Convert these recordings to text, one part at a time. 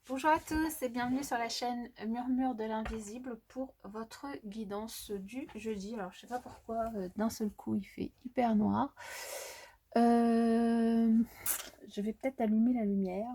Bonjour à tous et bienvenue sur la chaîne Murmure de l'Invisible pour votre guidance du jeudi. Alors je sais pas pourquoi d'un seul coup il fait hyper noir. Je vais peut-être allumer la lumière.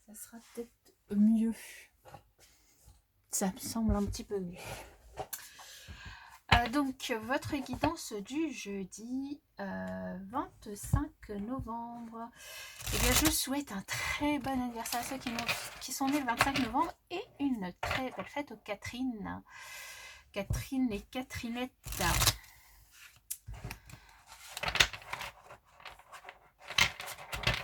Ça sera peut-être mieux. Ça me semble un petit peu mieux. Donc, votre guidance du jeudi 25 novembre. Eh bien, je souhaite un très bon anniversaire à ceux qui sont nés le 25 novembre et une très belle fête aux Catherine. Catherine et Catherinette.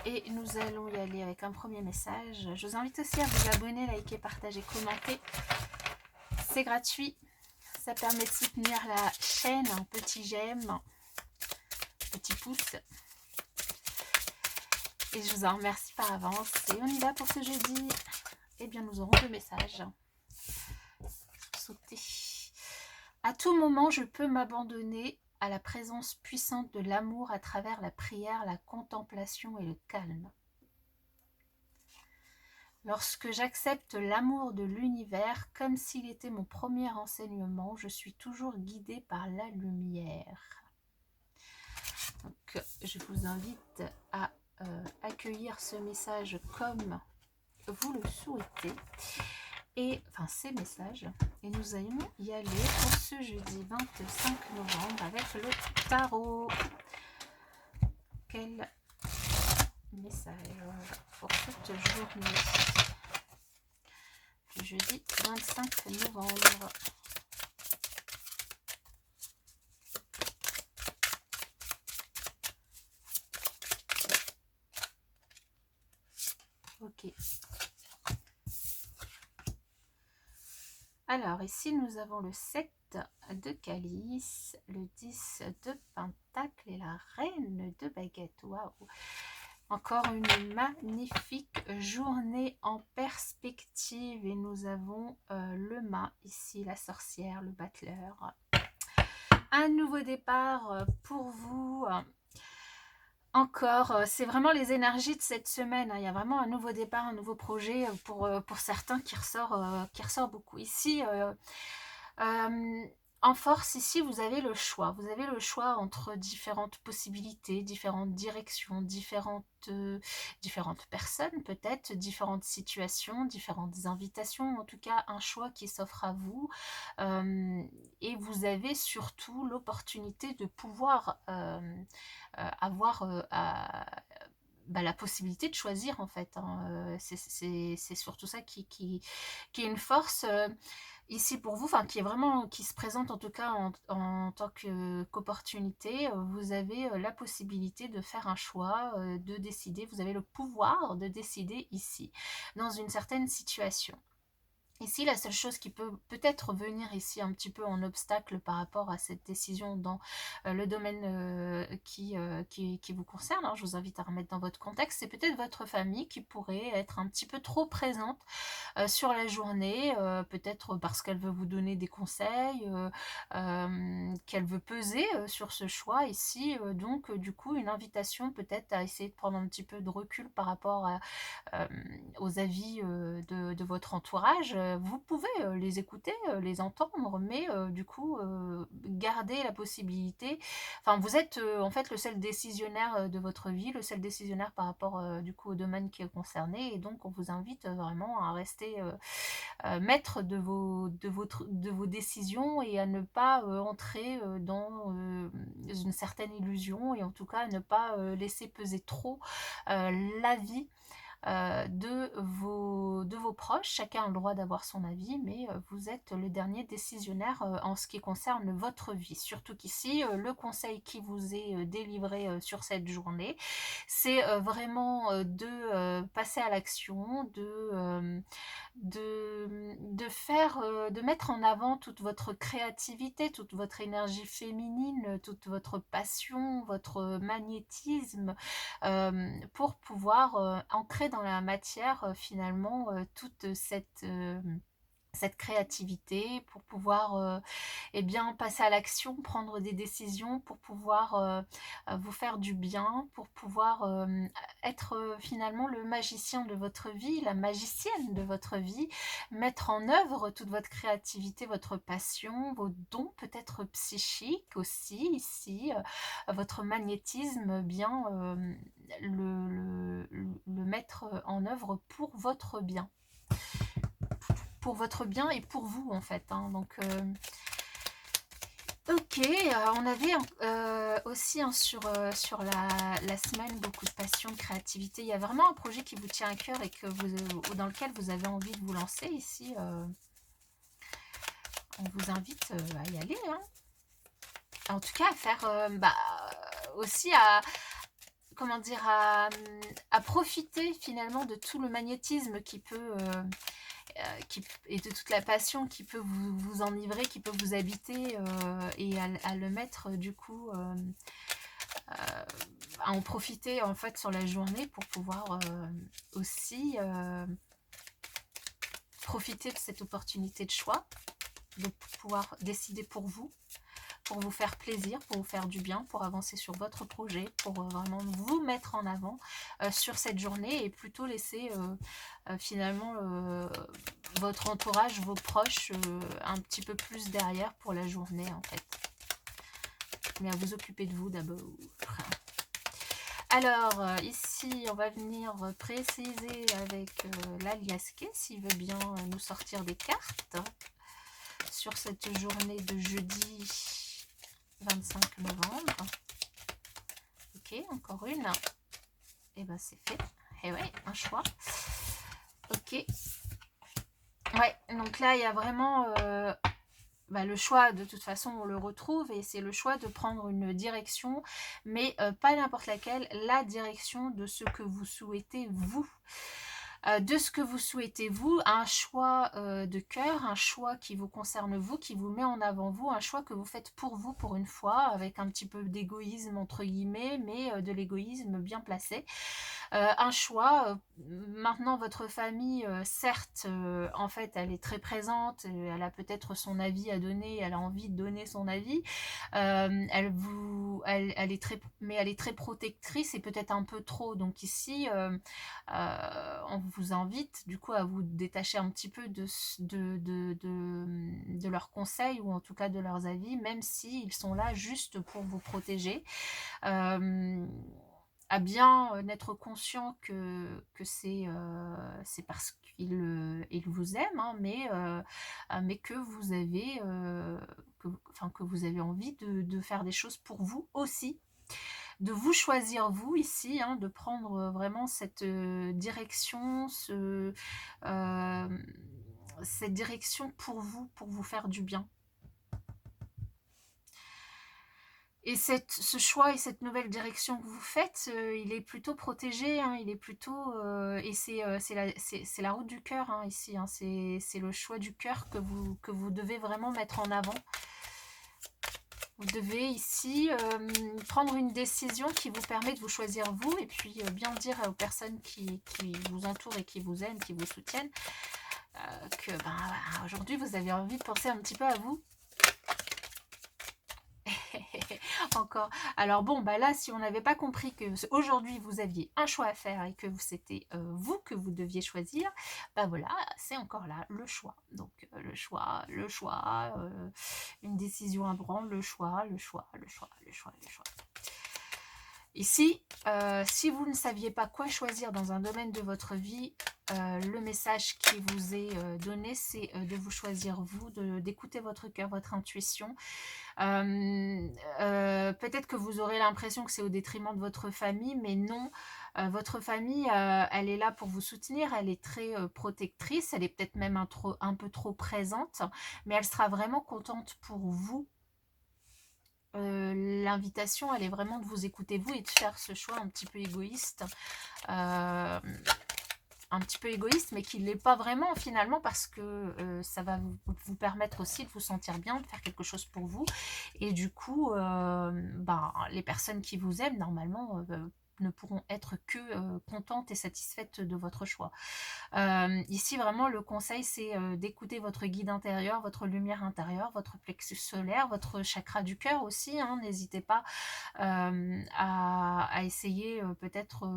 Et nous allons y aller avec un premier message. Je vous invite aussi à vous abonner, liker, partager, commenter. C'est gratuit. Ça permet de soutenir la chaîne, un petit j'aime, petit pouce. Et je vous en remercie par avance. Et on y va pour ce jeudi. Eh bien, nous aurons deux messages. Sauter. À tout moment, je peux m'abandonner à la présence puissante de l'amour à travers la prière, la contemplation et le calme. Lorsque j'accepte l'amour de l'univers comme s'il était mon premier enseignement, je suis toujours guidée par la lumière. Donc, je vous invite à accueillir ce message comme vous le souhaitez. Et enfin ces messages. Et nous allons y aller pour ce jeudi 25 novembre avec le tarot. Quel message pour cette journée du jeudi 25 novembre. Ok. Alors ici nous avons le 7 de calice, le 10 de pentacle et la reine de baguette. Waouh! Encore une magnifique journée en perspective et nous avons le mât ici, la sorcière, le battleur. Un nouveau départ pour vous. Encore, c'est vraiment les énergies de cette semaine. Il y a vraiment un nouveau départ, un nouveau projet pour certains qui ressort beaucoup. Ici, en force, ici, vous avez le choix. Vous avez le choix entre différentes possibilités, différentes directions, différentes personnes peut-être, différentes situations, différentes invitations. En tout cas, un choix qui s'offre à vous. Et vous avez surtout l'opportunité de pouvoir avoir la possibilité de choisir en fait. C'est surtout ça qui est une force. Ici pour vous, enfin qui se présente en tout cas en tant qu'opportunité, vous avez la possibilité de faire un choix, de décider, vous avez le pouvoir de décider ici, dans une certaine situation. Ici, la seule chose qui peut peut-être venir ici un petit peu en obstacle par rapport à cette décision dans le domaine qui vous concerne, hein, je vous invite à remettre dans votre contexte, c'est peut-être votre famille qui pourrait être un petit peu trop présente sur la journée, peut-être parce qu'elle veut vous donner des conseils, qu'elle veut peser sur ce choix ici. Donc, du coup, une invitation peut-être à essayer de prendre un petit peu de recul par rapport aux avis de votre entourage. Vous pouvez les écouter, les entendre, mais du coup, garder la possibilité. Enfin, vous êtes en fait le seul décisionnaire de votre vie, le seul décisionnaire par rapport du coup au domaine qui est concerné, et donc on vous invite vraiment à rester maître de vos décisions et à ne pas entrer dans une certaine illusion, et en tout cas à ne pas laisser peser trop l'avis de vos proches. Chacun a le droit d'avoir son avis, mais vous êtes le dernier décisionnaire en ce qui concerne votre vie. Surtout qu'ici, le conseil qui vous est délivré sur cette journée, c'est vraiment de passer à l'action, de mettre en avant toute votre créativité, toute votre énergie féminine, toute votre passion, votre magnétisme, pour pouvoir ancrer dans la matière finalement toute cette cette créativité pour pouvoir eh bien, passer à l'action, prendre des décisions pour pouvoir vous faire du bien, pour pouvoir être finalement le magicien de votre vie, la magicienne de votre vie, mettre en œuvre toute votre créativité, votre passion, vos dons peut-être psychiques aussi ici, votre magnétisme, bien le mettre en œuvre pour votre bien. Pour votre bien et pour vous en fait, hein. Donc ok, on avait aussi hein, sur la semaine beaucoup de passion, de créativité. Il y a vraiment un projet qui vous tient à cœur et que dans lequel vous avez envie de vous lancer ici. On vous invite à y aller, hein. En tout cas à faire aussi à comment dire à profiter finalement de tout le magnétisme qui peut et de toute la passion qui peut vous enivrer, qui peut vous habiter et à le mettre du coup à en profiter en fait sur la journée pour pouvoir aussi profiter de cette opportunité de choix, de pouvoir décider pour vous faire plaisir, pour vous faire du bien, pour avancer sur votre projet, pour vraiment vous mettre en avant sur cette journée et plutôt laisser finalement votre entourage, vos proches un petit peu plus derrière pour la journée en fait. Mais à vous occuper de vous d'abord. Alors, ici, on va venir préciser avec l'aliasqué, s'il veut bien nous sortir des cartes sur cette journée de jeudi 25 novembre. Ok, encore une. Et ben c'est fait. Et ouais, un choix. Ok. Ouais, donc là, il y a vraiment le choix, de toute façon, on le retrouve, et c'est le choix de prendre une direction, mais pas n'importe laquelle, la direction de ce que vous souhaitez, vous. De ce que vous souhaitez vous, un choix de cœur, un choix qui vous concerne vous, qui vous met en avant vous, un choix que vous faites pour vous pour une fois, avec un petit peu d'égoïsme entre guillemets, mais de l'égoïsme bien placé. Un choix, maintenant votre famille, certes, en fait, elle est très présente, elle a peut-être son avis à donner, elle a envie de donner son avis, elle est très, mais elle est très protectrice et peut-être un peu trop. Donc ici, on vous invite du coup à vous détacher un petit peu de leurs conseils, ou en tout cas de leurs avis, même s'ils sont là juste pour vous protéger. À bien être conscient que c'est parce qu'il vous aime, hein, mais que vous avez que vous avez envie de faire des choses pour vous aussi, de vous choisir vous ici, hein, de prendre vraiment cette direction, cette direction pour vous faire du bien. Et ce choix et cette nouvelle direction que vous faites, il est plutôt protégé, hein, il est plutôt... et c'est la route du cœur, hein, ici, hein, c'est le choix du cœur que vous devez vraiment mettre en avant. Vous devez ici prendre une décision qui vous permet de vous choisir vous, et puis bien dire aux personnes qui vous entourent et qui vous aiment, qui vous soutiennent, que aujourd'hui vous avez envie de penser un petit peu à vous. Encore. Alors bon, là, si on n'avait pas compris que aujourd'hui vous aviez un choix à faire et que c'était vous que vous deviez choisir, voilà, c'est encore là le choix. Donc le choix, une décision à prendre, le choix. Ici, si vous ne saviez pas quoi choisir dans un domaine de votre vie, le message qui vous est donné, c'est de vous choisir vous, d'écouter votre cœur, votre intuition. Peut-être que vous aurez l'impression que c'est au détriment de votre famille, mais non. Votre famille, elle est là pour vous soutenir, elle est très protectrice, elle est peut-être même un peu trop présente, mais elle sera vraiment contente pour vous. L'invitation, elle est vraiment de vous écouter vous et de faire ce choix un petit peu égoïste. Mais qui ne l'est pas vraiment finalement, parce que ça va vous permettre aussi de vous sentir bien, de faire quelque chose pour vous. Et du coup, les personnes qui vous aiment, normalement, ne pourront être que contentes et satisfaites de votre choix. Ici, vraiment, le conseil, c'est d'écouter votre guide intérieur, votre lumière intérieure, votre plexus solaire, votre chakra du cœur aussi, hein. N'hésitez pas à essayer peut-être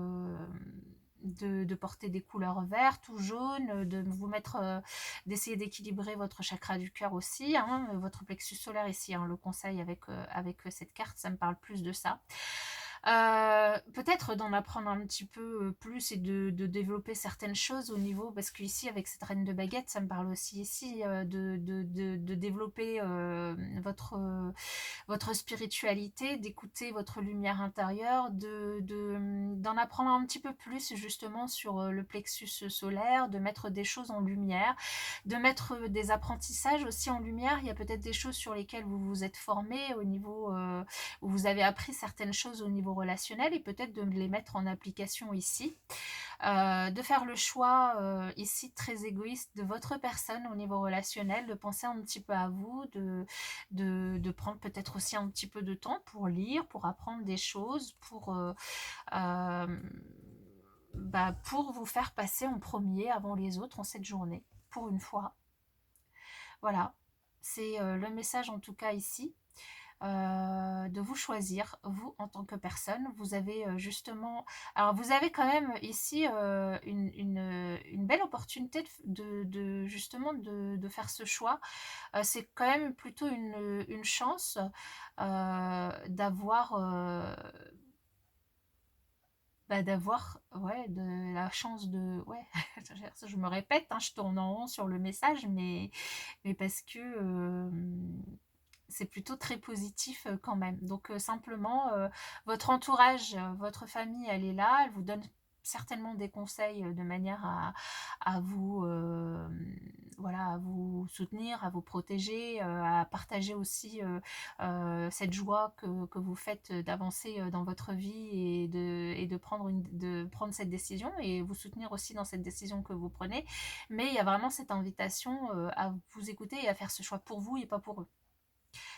de porter des couleurs vertes ou jaunes, de vous mettre, d'essayer d'équilibrer votre chakra du cœur aussi, hein, votre plexus solaire ici, hein, le conseil avec cette carte, ça me parle plus de ça. Peut-être d'en apprendre un petit peu plus et de développer certaines choses au niveau, parce qu'ici avec cette reine de baguette, ça me parle aussi ici de développer votre spiritualité, d'écouter votre lumière intérieure, d'en apprendre un petit peu plus justement sur le plexus solaire, de mettre des choses en lumière, de mettre des apprentissages aussi en lumière. Il y a peut-être des choses sur lesquelles vous vous êtes formé au niveau où vous avez appris certaines choses au niveau relationnel et peut-être de les mettre en application ici. De faire le choix ici très égoïste de votre personne au niveau relationnel, de penser un petit peu à vous, de prendre peut-être aussi un petit peu de temps pour lire, pour apprendre des choses, euh, pour vous faire passer en premier avant les autres en cette journée, pour une fois. Voilà, c'est le message en tout cas ici. De vous choisir, vous en tant que personne. Vous avez justement... Alors vous avez quand même ici une belle opportunité justement de faire ce choix. C'est quand même plutôt une chance d'avoir ouais, de la chance de... Ouais, je me répète, hein, je tourne en rond sur le message, mais parce que c'est plutôt très positif quand même. Donc simplement, votre entourage, votre famille, elle est là, elle vous donne certainement des conseils de manière à vous voilà, à vous soutenir, à vous protéger, à partager aussi cette joie que vous faites d'avancer dans votre vie et de prendre cette décision et vous soutenir aussi dans cette décision que vous prenez. Mais il y a vraiment cette invitation à vous écouter et à faire ce choix pour vous et pas pour eux.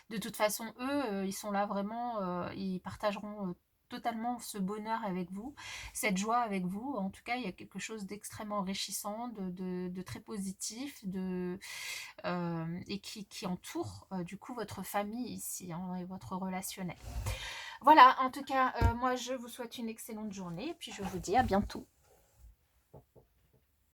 De toute façon, eux, ils sont là vraiment, ils partageront totalement ce bonheur avec vous, cette joie avec vous. En tout cas, il y a quelque chose d'extrêmement enrichissant, de très positif, et qui entoure du coup votre famille ici, hein, et votre relationnel. Voilà, en tout cas, moi je vous souhaite une excellente journée et puis je vous dis à bientôt.